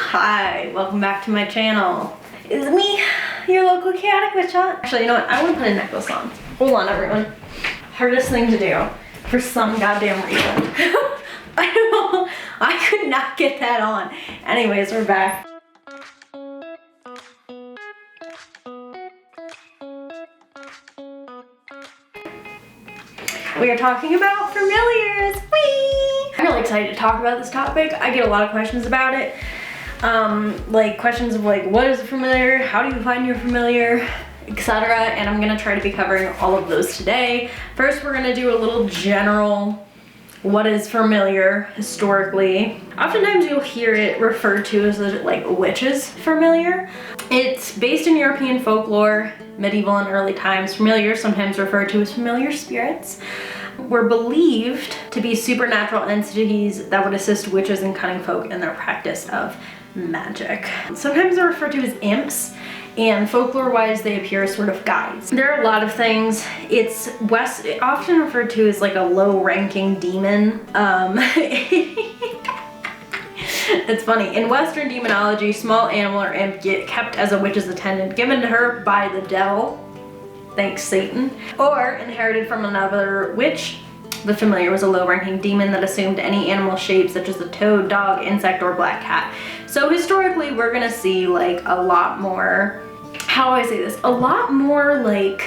Hi, welcome back to my channel. It's me, your local chaotic witch hunt. Actually, you know what? I want to put a necklace on. Hold on, everyone. Hardest thing to do for some goddamn reason. I don't know. I could not get that on. Anyways, we're back. We are talking about familiars. Whee! I'm really excited to talk about this topic. I get a lot of questions about it. Like questions of like, what is a familiar? How do you find your familiar? Etc. And I'm gonna try to be covering all of those today. First, we're gonna do a little general, what is familiar historically. Oftentimes you'll hear it referred to as like a witch's familiar. It's based in European folklore, medieval and early times. Familiars, sometimes referred to as familiar spirits, were believed to be supernatural entities that would assist witches and cunning folk in their practice of magic. Sometimes they're referred to as imps, and folklore-wise they appear as sort of guides. There are a lot of things. It's often referred to as like a low-ranking demon. It's funny. In Western demonology, small animal or imp get kept as a witch's attendant, given to her by the devil, thanks Satan, or inherited from another witch. The familiar was a low-ranking demon that assumed any animal shape, such as a toad, dog, insect, or black cat. So historically, we're gonna see like a lot more, how do I say this? A lot more like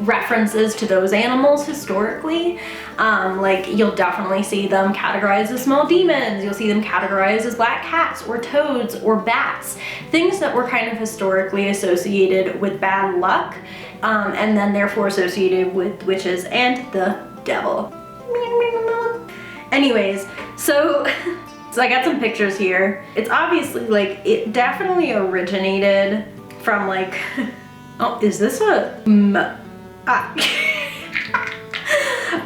references to those animals historically. Like you'll definitely see them categorized as small demons. You'll see them categorized as black cats or toads or bats. Things that were kind of historically associated with bad luck, and then therefore associated with witches and the devil. Anyways, so I got some pictures here. It's obviously like, it definitely originated from like, oh, is this a,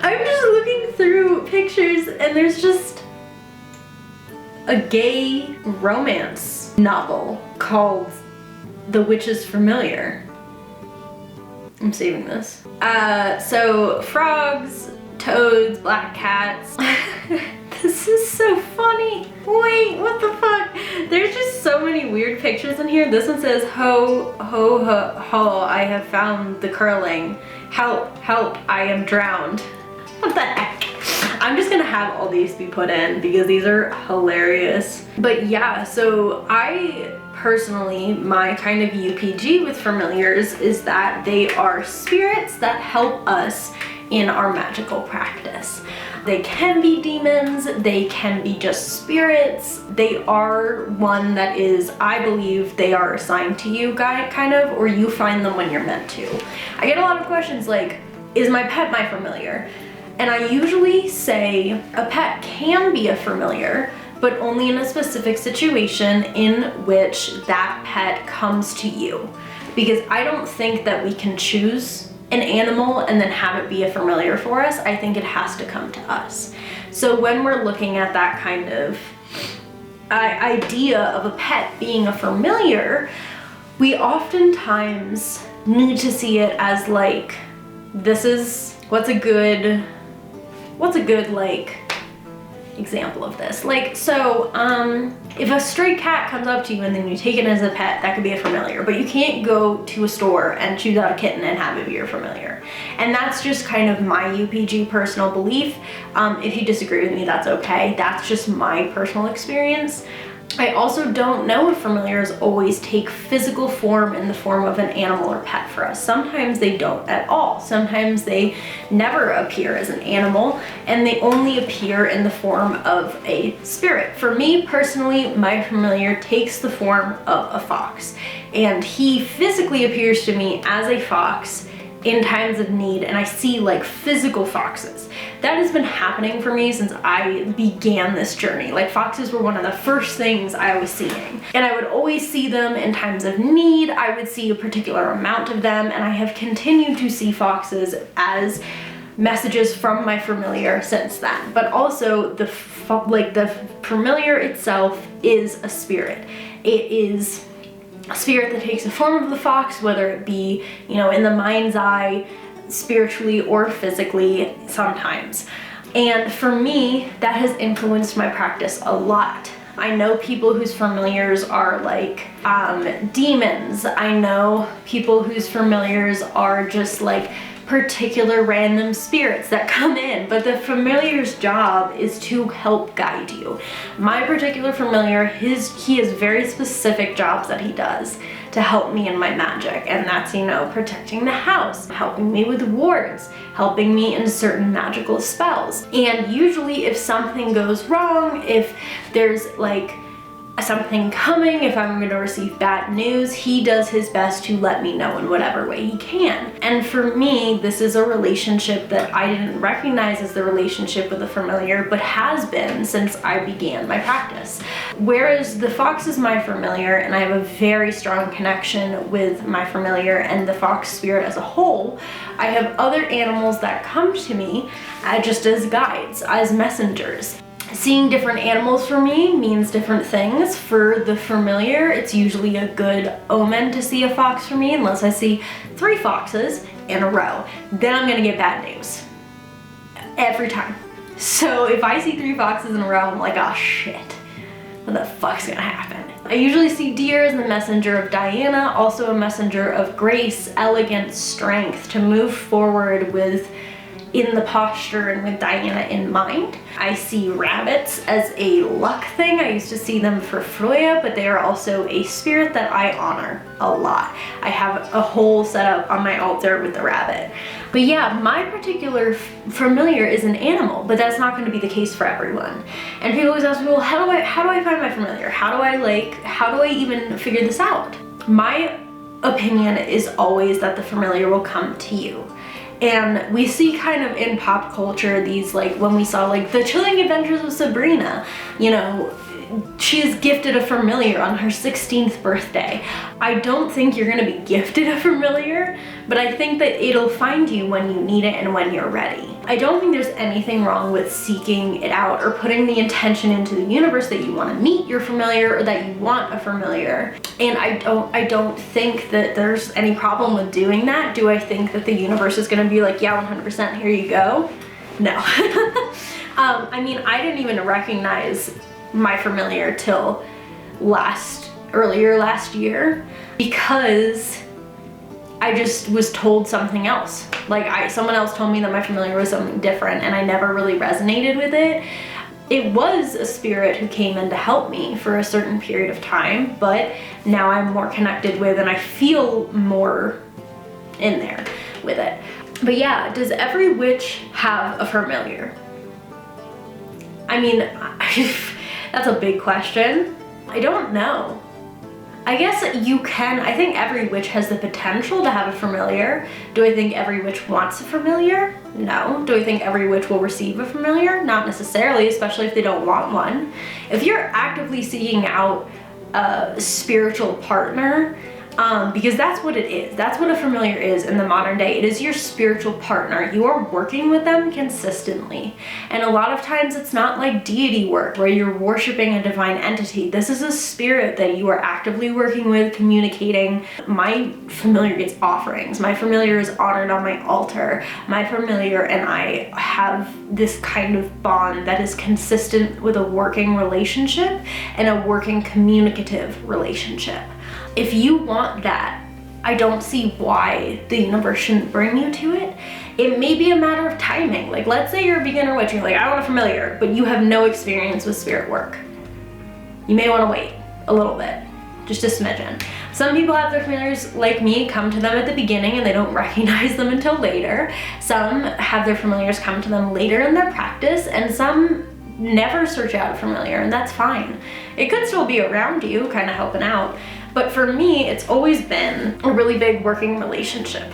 I'm just looking through pictures and there's just a gay romance novel called The Witch's Familiar. I'm saving this. So frogs, toads, black cats. This is so funny. Wait, what the fuck? There's just so many weird pictures in here. This one says, ho, ho, ho, ho, I have found the curling. Help, help, I am drowned. What the heck? I'm just gonna have all these be put in because these are hilarious. But yeah, so I personally, my kind of UPG with familiars is that they are spirits that help us in our magical practice. They can be demons, they can be just spirits. They are one that is, I believe they are assigned to you, kind of, or you find them when you're meant to. I get a lot of questions like, is my pet my familiar? And I usually say a pet can be a familiar, but only in a specific situation in which that pet comes to you. Because I don't think that we can choose an animal and then have it be a familiar for us. I think it has to come to us. So when we're looking at that kind of idea of a pet being a familiar, we oftentimes need to see it as like, this is, what's a good like example of this? Like, so if a stray cat comes up to you and then you take it as a pet, that could be a familiar, but you can't go to a store and choose out a kitten and have it be your familiar. And that's just kind of my UPG personal belief. If you disagree with me, that's okay. That's just my personal experience. I also don't know if familiars always take physical form in the form of an animal or pet for us. Sometimes they don't at all. Sometimes they never appear as an animal and they only appear in the form of a spirit. For me personally, my familiar takes the form of a fox, and he physically appears to me as a fox in times of need, and I see like physical foxes. That has been happening for me since I began this journey. Like foxes were one of the first things I was seeing, and I would always see them in times of need. I would see a particular amount of them, and I have continued to see foxes as messages from my familiar since then. But also the familiar itself is a spirit. It is a spirit that takes the form of the fox, whether it be, you know, in the mind's eye, spiritually or physically sometimes. And for me, that has influenced my practice a lot. I know people whose familiars are like demons. I know people whose familiars are just like particular random spirits that come in, but the familiar's job is to help guide you. My particular familiar, he has very specific jobs that he does to help me in my magic, and that's, you know, protecting the house, helping me with wards, helping me in certain magical spells. And usually if something goes wrong, if there's like something coming, if I'm going to receive bad news, he does his best to let me know in whatever way he can. And for me, this is a relationship that I didn't recognize as the relationship with a familiar, but has been since I began my practice. Whereas the fox is my familiar, and I have a very strong connection with my familiar and the fox spirit as a whole, I have other animals that come to me just as guides, as messengers. Seeing different animals for me means different things. For the familiar, it's usually a good omen to see a fox for me, unless I see 3 foxes in a row. Then I'm gonna get bad news. Every time. So if I see 3 foxes in a row, I'm like, oh shit, what the fuck's gonna happen? I usually see deer as the messenger of Diana, also a messenger of grace, elegance, strength, to move forward with in the posture and with Diana in mind. I see rabbits as a luck thing. I used to see them for Freya, but they are also a spirit that I honor a lot. I have a whole setup on my altar with the rabbit. But yeah, my particular familiar is an animal, but that's not going to be the case for everyone. And people always ask me, well, how do I find my familiar? How do I even figure this out? My opinion is always that the familiar will come to you. And we see kind of in pop culture these, like when we saw like the Chilling Adventures of Sabrina, you know, she is gifted a familiar on her 16th birthday. I don't think you're gonna be gifted a familiar, but I think that it'll find you when you need it and when you're ready. I don't think there's anything wrong with seeking it out or putting the intention into the universe that you want to meet your familiar or that you want a familiar. And I don't think that there's any problem with doing that. Do I think that the universe is gonna be like, yeah, 100%, here you go? No. I mean, I didn't even recognize my familiar till earlier last year, because I just was told something else. Like someone else told me that my familiar was something different, and I never really resonated with it. It was a spirit who came in to help me for a certain period of time, but now I'm more connected with, and I feel more in there with it. But yeah, does every witch have a familiar? I mean, that's a big question. I don't know. I guess you can. I think every witch has the potential to have a familiar. Do I think every witch wants a familiar? No. Do I think every witch will receive a familiar? Not necessarily, especially if they don't want one. If you're actively seeking out a spiritual partner, because that's what it is. That's what a familiar is in the modern day. It is your spiritual partner. You are working with them consistently. And a lot of times it's not like deity work where you're worshiping a divine entity. This is a spirit that you are actively working with, communicating. My familiar gets offerings. My familiar is honored on my altar. My familiar and I have this kind of bond that is consistent with a working relationship and a working communicative relationship. If you want that, I don't see why the universe shouldn't bring you to it. It may be a matter of timing. Like, let's say you're a beginner witch and you're like, I want a familiar, but you have no experience with spirit work. You may want to wait a little bit, just a smidgen. Some people have their familiars, like me, come to them at the beginning and they don't recognize them until later. Some have their familiars come to them later in their practice, and some never search out a familiar, and that's fine. It could still be around you, kind of helping out. But for me, it's always been a really big working relationship.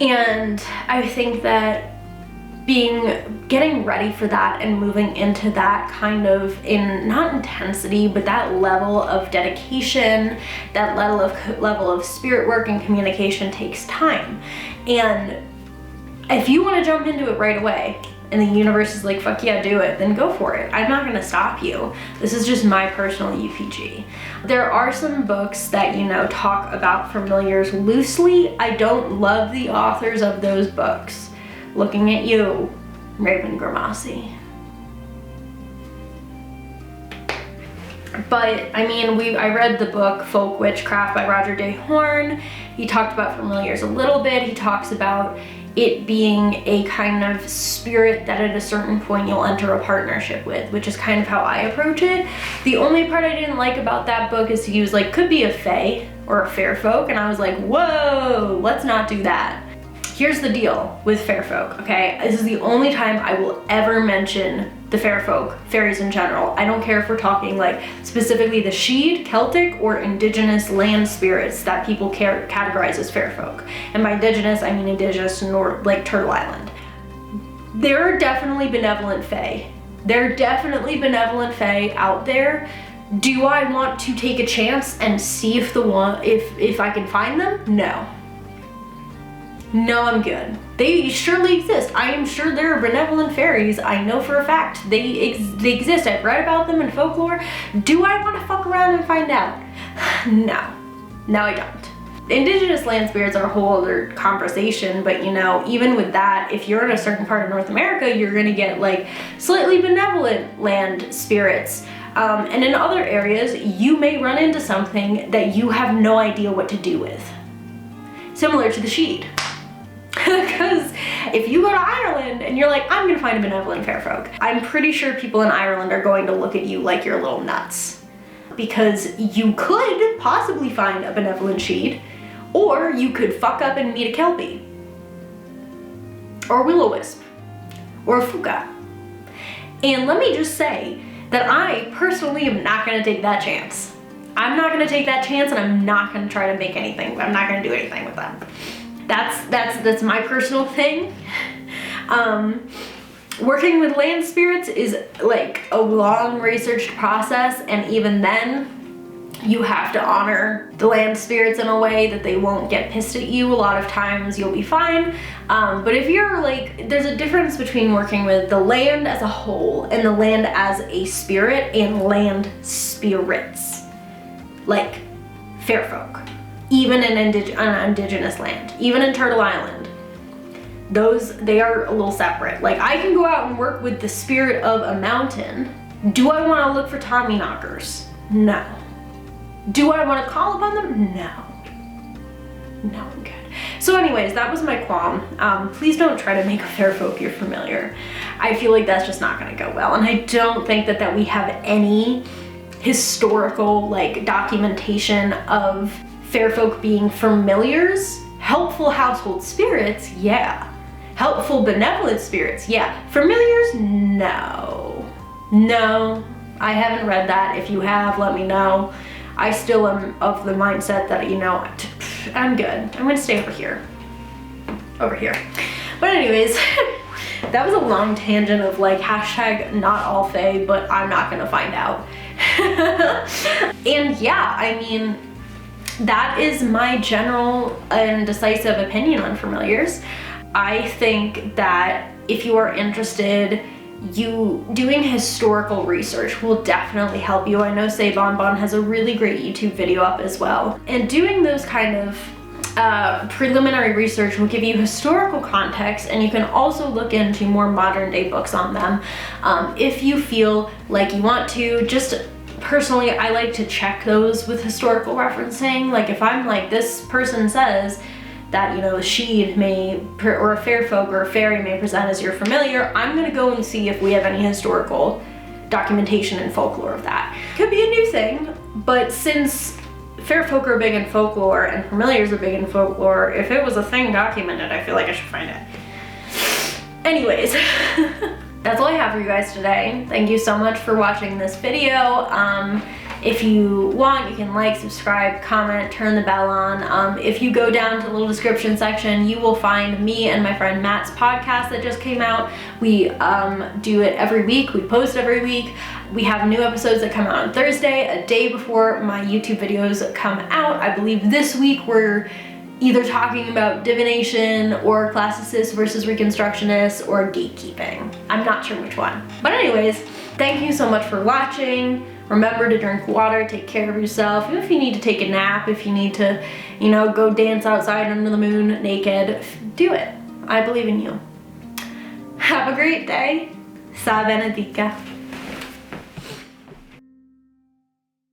And I think that getting ready for that and moving into that kind of, in not intensity, but that level of dedication, that level of spirit work and communication takes time. And if you want to jump into it right away, and the universe is like, fuck yeah, do it, then go for it. I'm not gonna stop you. This is just my personal UPG. There are some books that, you know, talk about familiars loosely. I don't love the authors of those books. Looking at you, Raven Grimace. But I mean, I read the book Folk Witchcraft by Roger De Horn. He talked about familiars a little bit. He talks about it being a kind of spirit that at a certain point you'll enter a partnership with, which is kind of how I approach it. The only part I didn't like about that book is he was like, could be a fae or a fair folk, and I was like, whoa, let's not do that. Here's the deal with fair folk, okay? This is the only time I will ever mention the fair folk, fairies in general. I don't care if we're talking like specifically the Sheed, Celtic, or indigenous land spirits that people categorize as fair folk. And by indigenous, I mean indigenous to like Turtle Island. There are definitely benevolent fae. There are definitely benevolent fae out there. Do I want to take a chance and see if if I can find them? No. No, I'm good. They surely exist. I am sure there are benevolent fairies. I know for a fact they exist. I've read about them in folklore. Do I want to fuck around and find out? No. No, I don't. Indigenous land spirits are a whole other conversation, but you know, even with that, if you're in a certain part of North America, you're gonna get like slightly benevolent land spirits. And in other areas, you may run into something that you have no idea what to do with. Similar to the Sheed. Because if you go to Ireland and you're like, I'm gonna find a benevolent fair folk, I'm pretty sure people in Ireland are going to look at you like you're little nuts. Because you could possibly find a benevolent Sheed, or you could fuck up and meet a Kelpie, or a will-o-wisp, or a fuka. And let me just say that I personally am not gonna take that chance. I'm not gonna take that chance, and I'm not gonna try to make anything. I'm not gonna do anything with them. That's my personal thing. Working with land spirits is like a long researched process, and even then you have to honor the land spirits in a way that they won't get pissed at you. A lot of times you'll be fine, but if you're like, there's a difference between working with the land as a whole and the land as a spirit and land spirits, like fair folk. Even in indigenous land, even in Turtle Island, they are a little separate. Like, I can go out and work with the spirit of a mountain. Do I want to look for Tommy knockers? No. Do I want to call upon them? No. No, I'm good. So anyways, that was my qualm. Please don't try to make a fair folk your familiar. I feel like that's just not going to go well, and I don't think that we have any historical like documentation of fair folk being familiars. Helpful household spirits, yeah. Helpful benevolent spirits, yeah. Familiars, no. No, I haven't read that. If you have, let me know. I still am of the mindset that, you know, I'm good. I'm gonna stay over here. Over here. But anyways, that was a long tangent of like hashtag not all fae, but I'm not gonna find out. And yeah, I mean, that is my general and decisive opinion on familiars. I think that if you are interested, doing historical research will definitely help you. I know Say Bonbon has a really great YouTube video up as well. And doing those kind of preliminary research will give you historical context, and you can also look into more modern day books on them if you feel like you want to. Just personally, I like to check those with historical referencing. Like if I'm like, this person says that, you know, a Sheed may, or a fair folk or a fairy may present as your familiar, I'm gonna go and see if we have any historical documentation and folklore of that. Could be a new thing, but since fair folk are big in folklore and familiars are big in folklore, if it was a thing documented, I feel like I should find it. Anyways, that's all I have for you guys today. Thank you so much for watching this video. If you want, you can like, subscribe, comment, turn the bell on. If you go down to the little description section, you will find me and my friend Matt's podcast that just came out. We do it every week. We post every week. We have new episodes that come out on Thursday, a day before my YouTube videos come out. I believe this week we're either talking about divination or classicists versus reconstructionists or gatekeeping. I'm not sure which one. But anyways, thank you so much for watching. Remember to drink water, take care of yourself. Even if you need to take a nap, if you need to, you know, go dance outside under the moon naked, do it. I believe in you. Have a great day. Sa benedica.